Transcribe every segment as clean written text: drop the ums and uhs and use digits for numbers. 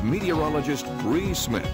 meteorologist Bree Smith.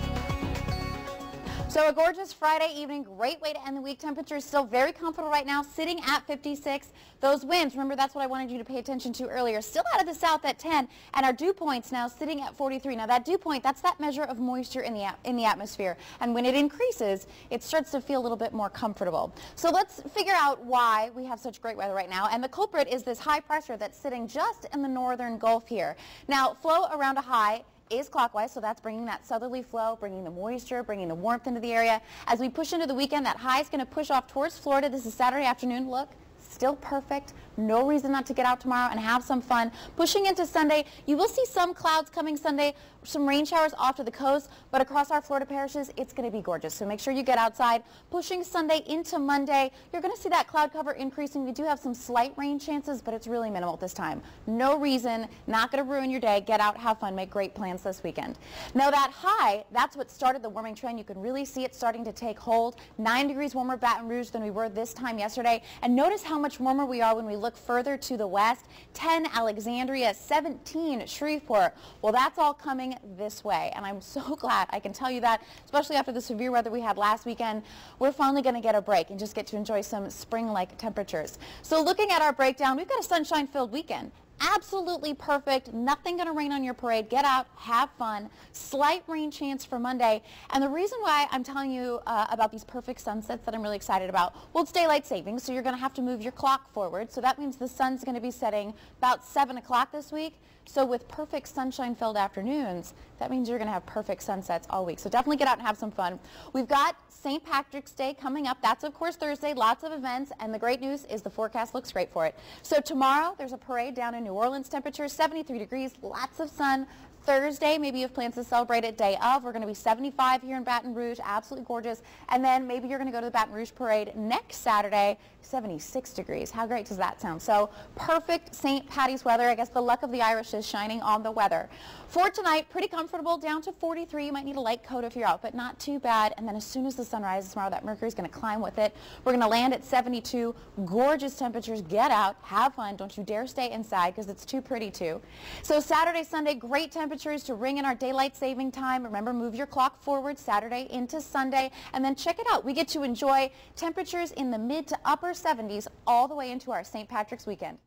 So a gorgeous Friday evening, great way to end the week. Temperatures still very comfortable right now, sitting at 56. Those winds, remember that's what I wanted you to pay attention to earlier, still out of the south at 10, and our dew points now sitting at 43. Now that dew point, that's that measure of moisture in the atmosphere, and when it increases, it starts to feel a little bit more comfortable. So let's figure out why we have such great weather right now, and the culprit is this high pressure that's sitting just in the northern Gulf here. Now, flow around a high is clockwise, so that's bringing that southerly flow, bringing the moisture, bringing the warmth into the area. As we push into the weekend, that high is going to push off towards Florida. This is Saturday afternoon. Look, still perfect. No reason not to get out tomorrow and have some fun. Pushing into Sunday, you will see some clouds coming Sunday, some rain showers off to the coast, but across our Florida parishes, it's going to be gorgeous. So make sure you get outside. Pushing Sunday into Monday, you're going to see that cloud cover increasing. We do have some slight rain chances, but it's really minimal at this time. No reason, not going to ruin your day. Get out, have fun, make great plans this weekend. Now that high, that's what started the warming trend. You can really see it starting to take hold. 9 degrees warmer Baton Rouge than we were this time yesterday. And notice how much warmer we are when we look further to the west. 10 Alexandria, 17 Shreveport. Well, that's all coming this way, and I'm so glad I can tell you that, especially after the severe weather we had last weekend. We're finally going to get a break and just get to enjoy some spring-like temperatures. So looking at our breakdown, we've got a sunshine-filled weekend. Absolutely perfect. Nothing going to rain on your parade. Get out, have fun. Slight rain chance for Monday. And the reason why I'm telling you about these perfect sunsets that I'm really excited about, well, it's daylight savings, so you're going to have to move your clock forward. So that means the sun's going to be setting about 7 o'clock this week. So with perfect sunshine-filled afternoons, that means you're going to have perfect sunsets all week. So definitely get out and have some fun. We've got St. Patrick's Day coming up. That's, of course, Thursday. Lots of events. And the great news is the forecast looks great for it. So tomorrow, there's a parade down in New Orleans. Temperature 73 degrees, lots of sun. Thursday, maybe you have plans to celebrate it day of. We're going to be 75 here in Baton Rouge, absolutely gorgeous. And then maybe you're going to go to the Baton Rouge Parade next Saturday, 76 degrees. How great does that sound? So perfect St. Patty's weather. I guess the luck of the Irish is shining on the weather. For tonight, pretty comfortable, down to 43. You might need a light coat if you're out, but not too bad. And then as soon as the sun rises tomorrow, that mercury is going to climb with it. We're going to land at 72. Gorgeous temperatures. Get out, have fun. Don't you dare stay inside because it's too pretty to. So Saturday, Sunday, great temperatures to ring in our daylight saving time. Remember, move your clock forward Saturday into Sunday. And then check it out. We get to enjoy temperatures in the mid to upper 70s all the way into our St. Patrick's weekend.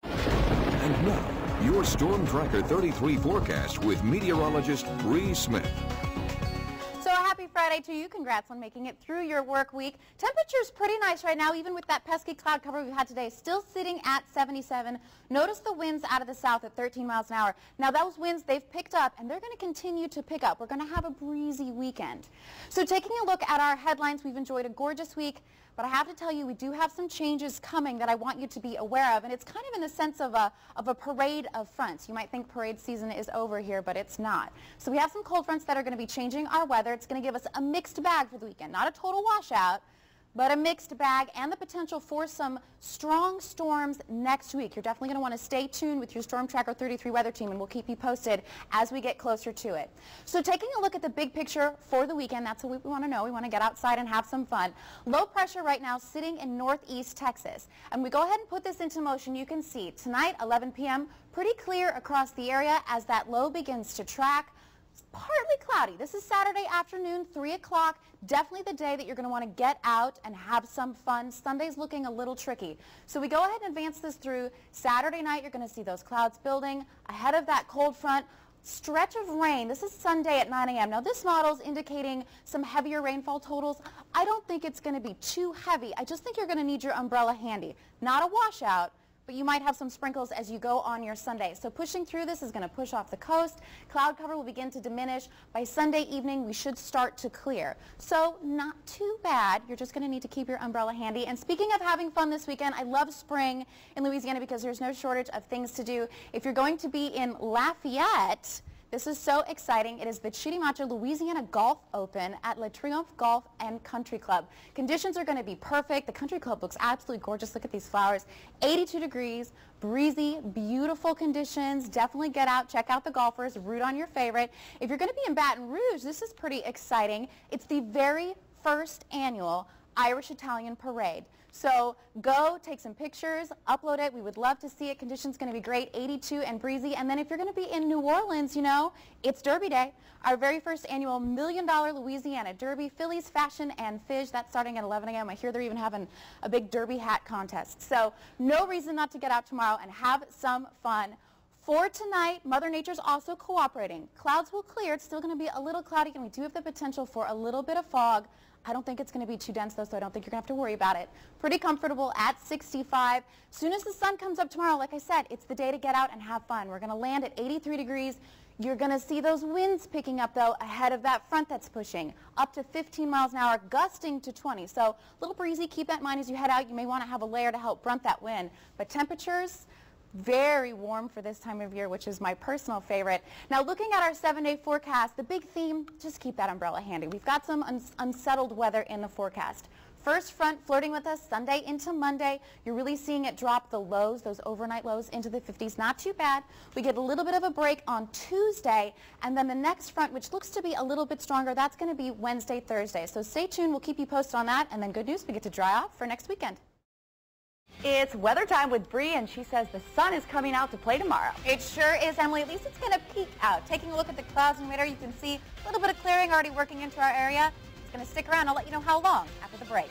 And now, your Storm Tracker 33 forecast with meteorologist Bree Smith. So a happy Friday to you. Congrats on making it through your work week. Temperature's pretty nice right now, even with that pesky cloud cover we've had today. Still sitting at 77. Notice the winds out of the south at 13 miles an hour. Now those winds, they've picked up, and they're going to continue to pick up. We're going to have a breezy weekend. So taking a look at our headlines, we've enjoyed a gorgeous week. But I have to tell you, we do have some changes coming that I want you to be aware of, and it's kind of in the sense of a parade of fronts. You might think parade season is over here, but it's not. So we have some cold fronts that are going to be changing our weather. It's going to give us a mixed bag for the weekend. Not a total washout, but a mixed bag and the potential for some strong storms next week. You're definitely going to want to stay tuned with your Storm Tracker 33 weather team, and we'll keep you posted as we get closer to it. So taking a look at the big picture for the weekend, that's what we want to know. We want to get outside and have some fun. Low pressure right now sitting in northeast Texas. And we go ahead and put this into motion. You can see tonight, 11 p.m., pretty clear across the area as that low begins to track. Partly cloudy. This is Saturday afternoon, 3 o'clock. Definitely the day that you're going to want to get out and have some fun. Sunday's looking a little tricky. So we go ahead and advance this through. Saturday night, you're going to see those clouds building. Ahead of that cold front, stretch of rain. This is Sunday at 9 a.m. Now this model's indicating some heavier rainfall totals. I don't think it's going to be too heavy. I just think you're going to need your umbrella handy. Not a washout, but you might have some sprinkles as you go on your Sunday. So pushing through this is going to push off the coast. Cloud cover will begin to diminish. By Sunday evening, we should start to clear. So not too bad. You're just going to need to keep your umbrella handy. And speaking of having fun this weekend, I love spring in Louisiana because there's no shortage of things to do. If you're going to be in Lafayette, this is so exciting. It is the Chitimacha Louisiana Golf Open at Le Triomphe Golf and Country Club. Conditions are going to be perfect. The country club looks absolutely gorgeous. Look at these flowers. 82 degrees, breezy, beautiful conditions. Definitely get out, check out the golfers, root on your favorite. If you're going to be in Baton Rouge, this is pretty exciting. It's the very first annual Irish Italian Parade. So go take some pictures, upload it. We would love to see it. Conditions going to be great, 82 and breezy. And then if you're going to be in New Orleans, you know, it's Derby Day, our very first annual $1 Million Louisiana Derby, Phillies, Fashion, and Fizz. That's starting at 11 a.m. I hear they're even having a big Derby hat contest. So no reason not to get out tomorrow and have some fun. For tonight, Mother Nature's also cooperating. Clouds will clear. It's still going to be a little cloudy, and we do have the potential for a little bit of fog. I don't think it's going to be too dense, though, so I don't think you're going to have to worry about it. Pretty comfortable at 65. As soon as the sun comes up tomorrow, like I said, it's the day to get out and have fun. We're going to land at 83 degrees. You're going to see those winds picking up, though, ahead of that front that's pushing, up to 15 miles an hour, gusting to 20. So a little breezy. Keep that in mind as you head out. You may want to have a layer to help brunt that wind. But temperatures, very warm for this time of year, which is my personal favorite. Now, looking at our 7-day forecast, the big theme, just keep that umbrella handy. We've got some unsettled weather in the forecast. First front flirting with us Sunday into Monday. You're really seeing it drop the lows, those overnight lows, into the 50s. Not too bad. We get a little bit of a break on Tuesday, and then the next front, which looks to be a little bit stronger, that's going to be Wednesday, Thursday. So stay tuned. We'll keep you posted on that. And then good news, we get to dry off for next weekend. It's weather time with Bree, and she says the sun is coming out to play tomorrow. It sure is, Emily. At least it's going to peek out. Taking a look at the clouds and radar, you can see a little bit of clearing already working into our area. It's going to stick around. I'll let you know how long after the break.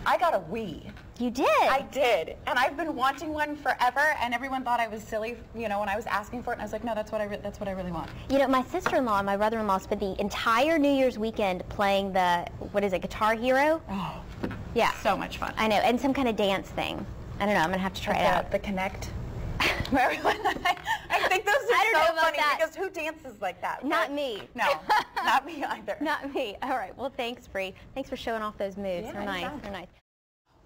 I got a Wii. You did? I did, and I've been wanting one forever, and everyone thought I was silly, you know, when I was asking for it, and I was like, no, that's what I really want. You know, my sister-in-law and my brother-in-law spent the entire New Year's weekend playing the, what is it, Guitar Hero? Oh, yeah. So much fun. I know, and some kind of dance thing. I don't know, I'm going to have to try it out. The Connect. I think those are so funny because who dances like that? Not me. No, not me either. Not me. All right, well, thanks, Bree. Thanks for showing off those moves. Yeah, They're nice. They're nice.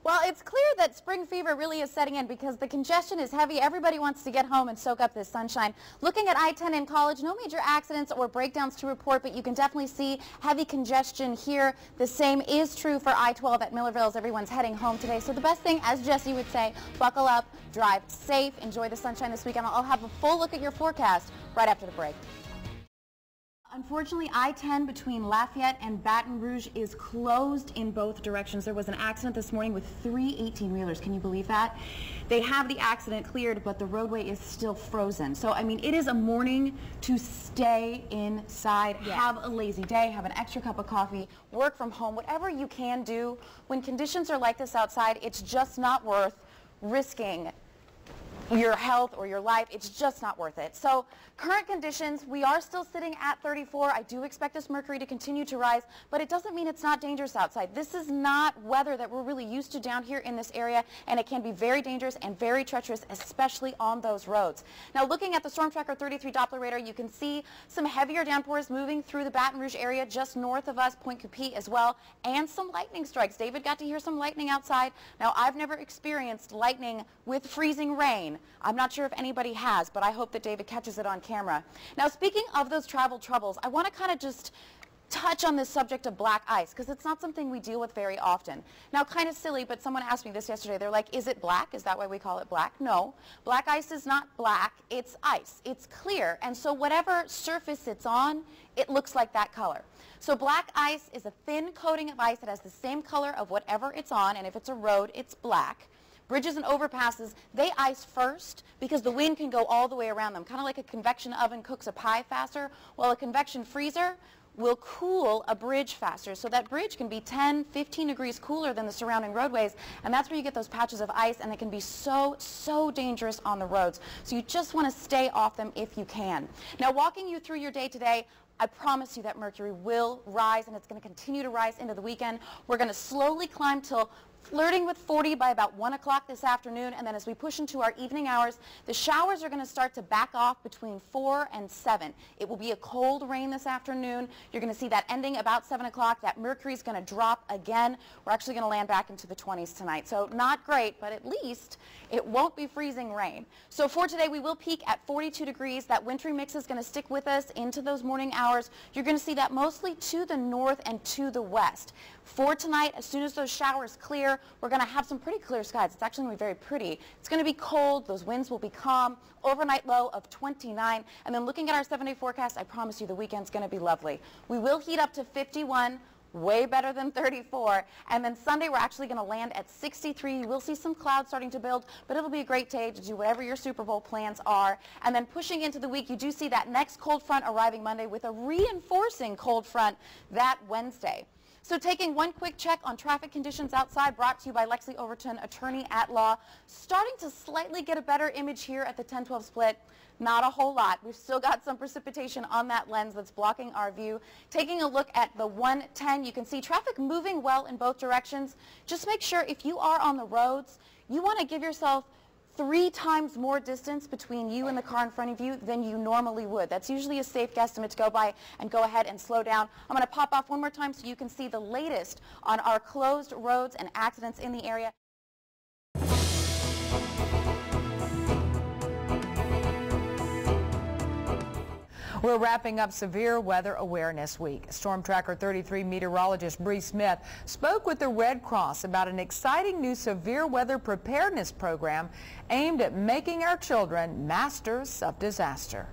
Well, it's clear that spring fever really is setting in because the congestion is heavy. Everybody wants to get home and soak up this sunshine. Looking at I-10 in College, no major accidents or breakdowns to report, but you can definitely see heavy congestion here. The same is true for I-12 at Millerville as everyone's heading home today. So the best thing, as Jesse would say, buckle up, drive safe, enjoy the sunshine this weekend. I'll have a full look at your forecast right after the break. Unfortunately, I-10 between Lafayette and Baton Rouge is closed in both directions. There was an accident this morning with 3 18-wheelers. Can you believe that? They have the accident cleared, but the roadway is still frozen. So, I mean, it is a morning to stay inside, have a lazy day, have an extra cup of coffee, work from home, whatever you can do. When conditions are like this outside, it's just not worth risking your health or your life. It's just not worth it. So current conditions, we are still sitting at 34. I do expect this mercury to continue to rise, but it doesn't mean it's not dangerous outside. This is not weather that we're really used to down here in this area, and it can be very dangerous and very treacherous, especially on those roads. Now, looking at the Storm Tracker 33 Doppler radar, you can see some heavier downpours moving through the Baton Rouge area just north of us, Point Coupee as well, and some lightning strikes. David got to hear some lightning outside. Now, I've never experienced lightning with freezing rain. I'm not sure if anybody has, but I hope that David catches it on camera. Now, speaking of those travel troubles, I want to kind of just touch on this subject of black ice because it's not something we deal with very often. Now, kind of silly, but someone asked me this yesterday. They're like, is it black? Is that why we call it black? No. Black ice is not black. It's ice. It's clear. And so whatever surface it's on, it looks like that color. So black ice is a thin coating of ice that has the same color of whatever it's on, and if it's a road, it's black. Bridges and overpasses, they ice first because the wind can go all the way around them. Kind of like a convection oven cooks a pie faster, while a convection freezer will cool a bridge faster. So that bridge can be 10, 15 degrees cooler than the surrounding roadways, and that's where you get those patches of ice, and it can be so dangerous on the roads. So you just want to stay off them if you can. Now, walking you through your day today, I promise you that mercury will rise, and it's going to continue to rise into the weekend. We're going to slowly climb till flirting with 40 by about 1 o'clock this afternoon, and then as we push into our evening hours, the showers are going to start to back off between 4 and 7. It will be a cold rain this afternoon. You're going to see that ending about 7 o'clock. That mercury is going to drop again. We're actually going to land back into the 20s tonight. So not great, but at least it won't be freezing rain. So for today, we will peak at 42 degrees. That wintry mix is going to stick with us into those morning hours. You're going to see that mostly to the north and to the west. For tonight, as soon as those showers clear, we're going to have some pretty clear skies. It's actually going to be very pretty. It's going to be cold. Those winds will be calm. Overnight low of 29. And then looking at our 7-day forecast, I promise you the weekend's going to be lovely. We will heat up to 51. way better than 34. And then Sunday, we're actually going to land at 63. You will see some clouds starting to build, but it'll be a great day to do whatever your Super Bowl plans are. And then pushing into the week, you do see that next cold front arriving Monday with a reinforcing cold front that Wednesday. So taking one quick check on traffic conditions outside, brought to you by Lexi Overton, attorney at law. Starting to slightly get a better image here at the 10-12 split. Not a whole lot. We've still got some precipitation on that lens that's blocking our view. Taking a look at the 110, you can see traffic moving well in both directions. Just make sure if you are on the roads, you want to give yourself 3 times more distance between you and the car in front of you than you normally would. That's usually a safe guesstimate to go by, and go ahead and slow down. I'm going to pop off one more time so you can see the latest on our closed roads and accidents in the area. We're wrapping up Severe Weather Awareness Week. Storm Tracker 33 meteorologist Bree Smith spoke with the Red Cross about an exciting new severe weather preparedness program aimed at making our children masters of disaster.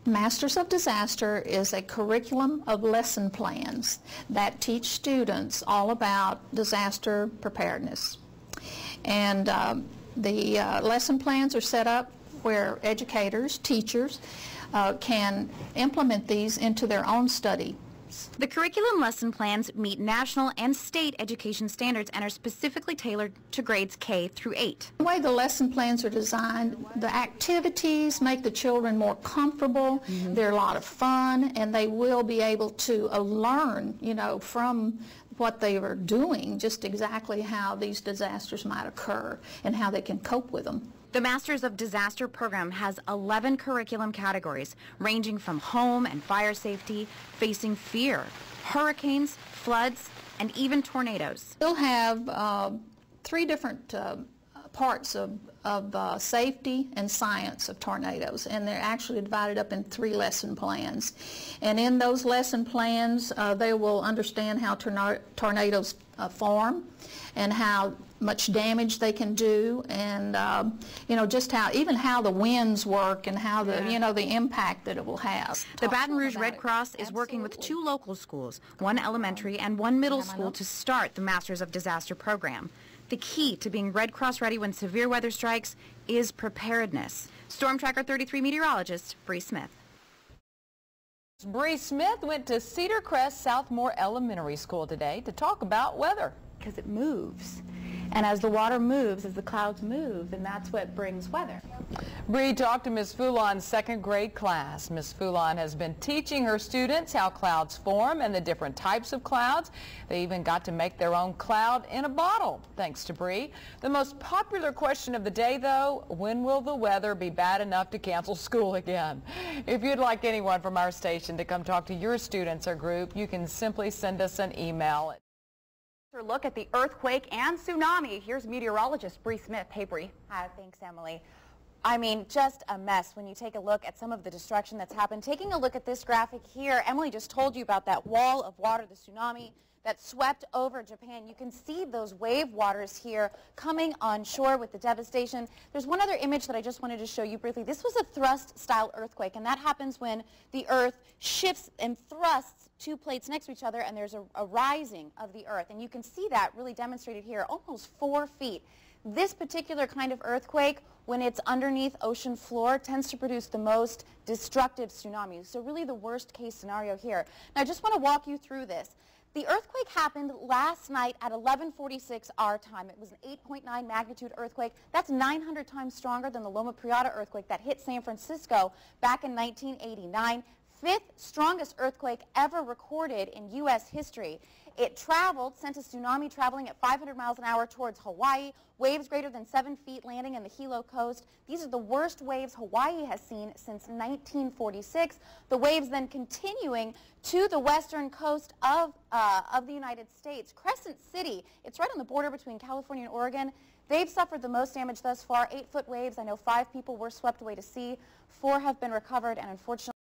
Masters of Disaster is a curriculum of lesson plans that teach students all about disaster preparedness. And the lesson plans are set up where educators, teachers, can implement these into their own study. The curriculum lesson plans meet national and state education standards and are specifically tailored to grades K through 8. The way the lesson plans are designed, the activities make the children more comfortable, they're a lot of fun, and they will be able to learn, you know, from what they are doing, just exactly how these disasters might occur and how they can cope with them. The Masters of Disaster program has 11 curriculum categories, ranging from home and fire safety, facing fear, hurricanes, floods, and even tornadoes. We'll have 3 different parts of safety and science of tornadoes, and they're actually divided up in 3 lesson plans. And in those lesson plans, they will understand how tornadoes form and how much damage they can do, and you know, just how the winds work and how the the impact that it will have. The Baton Rouge Red Cross is working with 2 local schools, 1 elementary and 1 middle school, to start the Masters of Disaster program. The key to being Red Cross ready when severe weather strikes is preparedness. Storm Tracker 33 meteorologist Bree Smith. Bree Smith went to Cedar Crest Southmore Elementary School today to talk about weather. Because it moves. And as the water moves, as the clouds move, and that's what brings weather. Bree talked to Ms. Foulon's 2nd grade class. Ms. Foulon has been teaching her students how clouds form and the different types of clouds. They even got to make their own cloud in a bottle, thanks to Bree. The most popular question of the day, though, when will the weather be bad enough to cancel school again? If you'd like anyone from our station to come talk to your students or group, you can simply send us an email. Look at the earthquake and tsunami. Here's meteorologist Bree Smith. Hey, Bree. Hi, thanks, Emily. I mean, just a mess when you take a look at some of the destruction that's happened. Taking a look at this graphic here, Emily just told you about that wall of water, the tsunami that swept over Japan. You can see those wave waters here coming on shore with the devastation. There's one other image that I just wanted to show you briefly. This was a thrust-style earthquake, and that happens when the Earth shifts and thrusts 2 plates next to each other, and there's a rising of the Earth. And you can see that really demonstrated here, almost 4 feet. This particular kind of earthquake, when it's underneath ocean floor, tends to produce the most destructive tsunamis. So really the worst case scenario here. Now I just want to walk you through this. The earthquake happened last night at 11:46 our time. It was an 8.9 magnitude earthquake. That's 900 times stronger than the Loma Prieta earthquake that hit San Francisco back in 1989. 5th strongest earthquake ever recorded in U.S. history. It traveled, sent a tsunami traveling at 500 miles an hour towards Hawaii, waves greater than 7 feet landing in the Hilo coast. These are the worst waves Hawaii has seen since 1946. The waves then continuing to the western coast of the United States. Crescent City, it's right on the border between California and Oregon. They've suffered the most damage thus far, 8-foot waves. I know 5 people were swept away to sea. 4 have been recovered, and unfortunately,